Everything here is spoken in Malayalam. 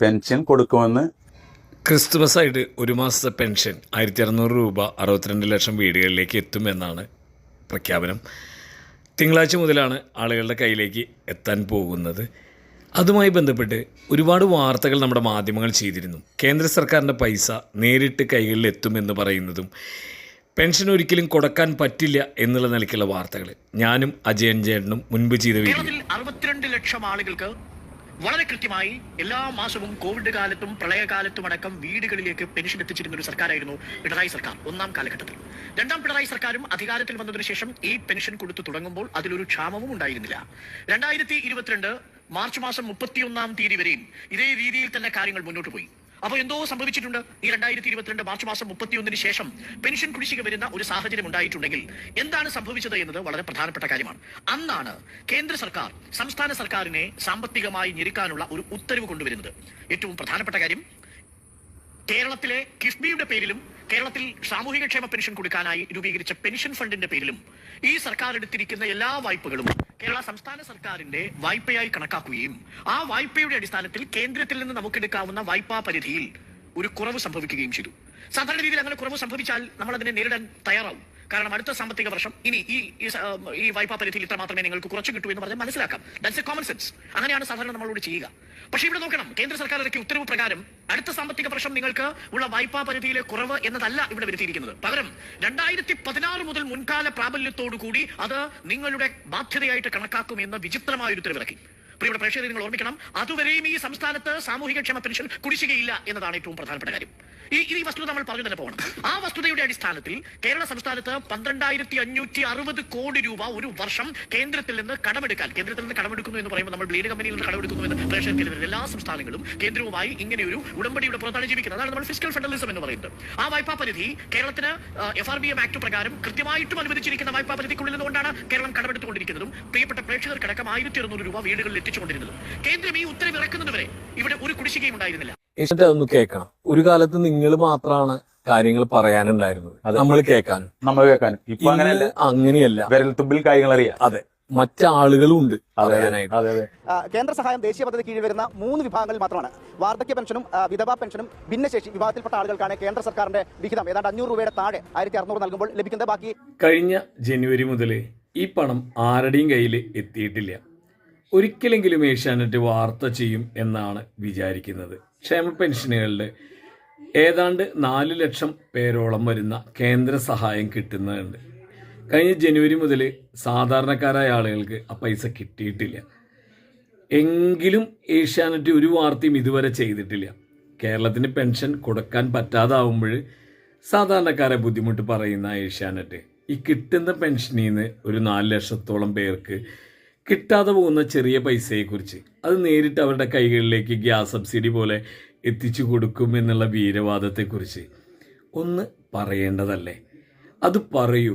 പെൻഷൻ കൊടുക്കുമെന്ന് ക്രിസ്തുമസ് ആയിട്ട് ഒരു മാസത്തെ പെൻഷൻ 1600 രൂപ 62 ലക്ഷം വീടുകളിലേക്ക് എത്തുമെന്നാണ് പ്രഖ്യാപനം. തിങ്കളാഴ്ച മുതലാണ് ആളുകളുടെ കയ്യിലേക്ക് എത്താൻ പോകുന്നത്. അതുമായി ബന്ധപ്പെട്ട് ഒരുപാട് വാർത്തകൾ നമ്മുടെ മാധ്യമങ്ങൾ ചെയ്തിരുന്നു. കേന്ദ്ര സർക്കാരിൻ്റെ പൈസ നേരിട്ട് കൈകളിൽ എത്തുമെന്ന് പറയുന്നതും പെൻഷൻ ഒരിക്കലും കൊടുക്കാൻ പറ്റില്ല എന്നുള്ള നിലയ്ക്കുള്ള വാർത്തകൾ ഞാനും അജയൻ ചേട്ടനും മുൻപ് ചെയ്ത വീഡിയോ. 62 ലക്ഷം ആളുകൾക്ക് വളരെ കൃത്യമായി എല്ലാ മാസവും കോവിഡ് കാലത്തും പ്രളയകാലത്തും അടക്കം വീടുകളിലേക്ക് പെൻഷൻ എത്തിച്ചിരുന്ന ഒരു സർക്കാരായിരുന്നു പിണറായി സർക്കാർ ഒന്നാം കാലഘട്ടത്തിൽ. രണ്ടാം പിണറായി സർക്കാരും അധികാരത്തിൽ വന്നതിനു ശേഷം ഈ പെൻഷൻ കൊടുത്തു തുടങ്ങുമ്പോൾ അതിലൊരു ക്ഷാമവും ഉണ്ടായിരുന്നില്ല. 2022 മാർച്ച് മാസം 31-ാം തീയതി വരെയും ഇതേ രീതിയിൽ തന്നെ കാര്യങ്ങൾ മുന്നോട്ട് പോയി. അപ്പോൾ എന്തോ സംഭവിച്ചിട്ടുണ്ട്. ഈ 2022 മാർച്ച് മാസം 31-ന് ശേഷം പെൻഷൻ കുടിശ്ശിക വരുന്ന ഒരു സാഹചര്യം ഉണ്ടായിട്ടുണ്ടെങ്കിൽ എന്താണ് സംഭവിച്ചത് എന്നത് വളരെ പ്രധാനപ്പെട്ട കാര്യമാണ്. അന്നാണ് കേന്ദ്ര സർക്കാർ സംസ്ഥാന സർക്കാരിനെ സാമ്പത്തികമായി ഞെരുക്കാനുള്ള ഒരു ഉത്തരവ് കൊണ്ടുവരുന്നത്. ഏറ്റവും പ്രധാനപ്പെട്ട കാര്യം, കേരളത്തിലെ കിഫ്ബിയുടെ പേരിലും കേരളത്തിൽ സാമൂഹികക്ഷേമ പെൻഷൻ കൊടുക്കാനായി രൂപീകരിച്ച പെൻഷൻ ഫണ്ടിന്റെ പേരിലും ഈ സർക്കാർ എടുത്തിരിക്കുന്ന എല്ലാ വായ്പകളും കേരള സംസ്ഥാന സർക്കാരിന്റെ വായ്പയായി കണക്കാക്കുകയും ആ വായ്പയുടെ അടിസ്ഥാനത്തിൽ കേന്ദ്രത്തിൽ നിന്ന് നമുക്കെടുക്കാവുന്ന വായ്പാ പരിധിയിൽ ഒരു കുറവ് സംഭവിക്കുകയും ചെയ്തു. സാധാരണ രീതിയിൽ അങ്ങനെ കുറവ് സംഭവിച്ചാൽ നമ്മൾ അതിനെ നേരിടാൻ തയ്യാറാവും. കാരണം അടുത്ത സാമ്പത്തിക വർഷം ഇനി ഈ വായ്പാ പരിധിയിൽ ഇത്ര മാത്രമേ നിങ്ങൾക്ക് കുറച്ച് കിട്ടൂ എന്ന് പറഞ്ഞാൽ മനസ്സിലാക്കാം. That's A common sense. അങ്ങനെയാണ് സാധാരണ നമ്മളോട് ചെയ്യുക. പക്ഷേ ഇവിടെ നോക്കണം, കേന്ദ്ര സർക്കാർ ഇറക്കിയ ഉത്തരവ് പ്രകാരം അടുത്ത സാമ്പത്തിക വർഷം നിങ്ങൾക്ക് ഉള്ള വായ്പാ പരിധിയിലെ കുറവ് എന്നതല്ല ഇവിടെ വരുത്തിയിരിക്കുന്നത്. പകരം 2016 മുതൽ മുൻകാല പ്രാബല്യത്തോടു കൂടി അത് നിങ്ങളുടെ ബാധ്യതയായിട്ട് കണക്കാക്കുമെന്ന് വിചിത്രമായ ഒരു ഉത്തരവിറക്കി. പ്രിയപ്പെട്ട പ്രേക്ഷകരെ, നിങ്ങൾ ഓർമ്മിക്കണം, അതുവരെയും ഈ സംസ്ഥാനത്ത് സാമൂഹികക്ഷേമ പെൻഷൻ കുടിശ്ശികയില്ല എന്നതാണ് ഏറ്റവും പ്രധാനപ്പെട്ട കാര്യം. ഈ വസ്തുത നമ്മൾ പറഞ്ഞു തന്നെ പോകണം. ആ വസ്തുതയുടെ അടിസ്ഥാനത്തിൽ കേരള സംസ്ഥാനത്ത് 12,560 കോടി രൂപ ഒരു വർഷം കേന്ദ്രത്തിൽ നിന്ന് കടമെടുക്കാൻ, കേന്ദ്രത്തിൽ നിന്ന് കടമെടുക്കുന്നു എന്ന് പറയുമ്പോൾ നമ്മൾ ബ്ലേഡ് കമ്പനിയിൽ നിന്ന് കടമെടുക്കുന്നു എന്ന് പ്രേക്ഷകർക്ക് എല്ലാ സംസ്ഥാനങ്ങളും കേന്ദ്രവുമായി ഇങ്ങനെ ഒരു ഉടമ്പടിയുടെ പുറത്താണ് ജീവിക്കുന്നത്. അതാണ് നമ്മൾ ഫിസ്ക്കൽ ഫെഡറലിസം എന്ന് പറയുന്നത്. ആ വായ്പാ പരിധി കേരളത്തിന് FRBM ആക്ട് പ്രകാരം കൃത്യമായിട്ടും അനുവദിച്ചിരിക്കുന്ന വായ്പാ പരിധിക്കുള്ളിൽ നിന്നുകൊണ്ടാണ് കേരളം കടമെടുത്തുകൊണ്ടിരിക്കുന്നതും പ്രിയപ്പെട്ട പ്രേക്ഷകർക്കടക്കം 1,200 രൂപ വീടുകളിൽ എത്തിച്ചുകൊണ്ടിരുന്നത്. കേന്ദ്രം ഈ ഉത്തരവ് ഇറക്കുന്നത് വരെ ഇവിടെ ഒരു കുടിശ്ശികയും ഉണ്ടായിരുന്നില്ല. അതൊന്ന് കേൾക്കണം. ഒരു കാലത്ത് നിങ്ങൾ മാത്രമാണ് കാര്യങ്ങൾ പറയാനുണ്ടായിരുന്നത്, നമ്മൾ കേൾക്കാനും. ഇപ്പൊ അങ്ങനെയല്ല, വിരൽത്തുമ്പിൽ കാര്യങ്ങൾ അറിയാം. അതെ, മറ്റാളുകളും ഉണ്ട് പറയാനായിട്ട്. കേന്ദ്ര സഹായം ദേശീയ പദ്ധതി കീഴിൽ വരുന്ന 3 വിഭാഗങ്ങളിൽ മാത്രമാണ്. വാർദ്ധക്യ പെൻഷനും വിധവാ പെൻഷനും ഭിന്നശേഷി വിഭാഗത്തിൽപ്പെട്ട ആളുകൾക്കാണ് കേന്ദ്ര സർക്കാരിന്റെ വിഹിതം ഏതാണ്ട് 500 രൂപയുടെ താഴെ 1600 നൽകുമ്പോൾ ലഭിക്കുന്നത്. ബാക്കി കഴിഞ്ഞ ജനുവരി മുതൽ ഈ പണം ആരുടെയും കയ്യിൽ എത്തിയിട്ടില്ല. ഒരിക്കലെങ്കിലും ഏഷ്യാനെറ്റ് വാർത്ത ചെയ്യും എന്നാണ് വിചാരിക്കുന്നത്. ക്ഷേമ പെൻഷനുകളിൽ ഏതാണ്ട് 4 ലക്ഷം പേരോളം വരുന്ന കേന്ദ്ര സഹായം കിട്ടുന്നുണ്ട്. കഴിഞ്ഞ ജനുവരി മുതൽ സാധാരണക്കാരായ ആളുകൾക്ക് ആ പൈസ കിട്ടിയിട്ടില്ല. എങ്കിലും ഏഷ്യാനെറ്റ് ഒരു വാർത്തയും ഇതുവരെ ചെയ്തിട്ടില്ല. കേരളത്തിന് പെൻഷൻ കൊടുക്കാൻ പറ്റാതാവുമ്പോൾ സാധാരണക്കാരെ ബുദ്ധിമുട്ട് പറയുന്ന ഏഷ്യാനെറ്റ് ഈ കിട്ടുന്ന പെൻഷനിൽ നിന്ന് ഒരു 4 ലക്ഷത്തോളം പേർക്ക് കിട്ടാതെ പോകുന്ന ചെറിയ പൈസയെക്കുറിച്ച്, അത് നേരിട്ട് അവരുടെ കൈകളിലേക്ക് ഗ്യാസ് സബ്സിഡി പോലെ എത്തിച്ചു കൊടുക്കുമെന്നുള്ള വീരവാദത്തെക്കുറിച്ച് ഒന്ന് പറയേണ്ടതല്ലേ? അത് പറയൂ.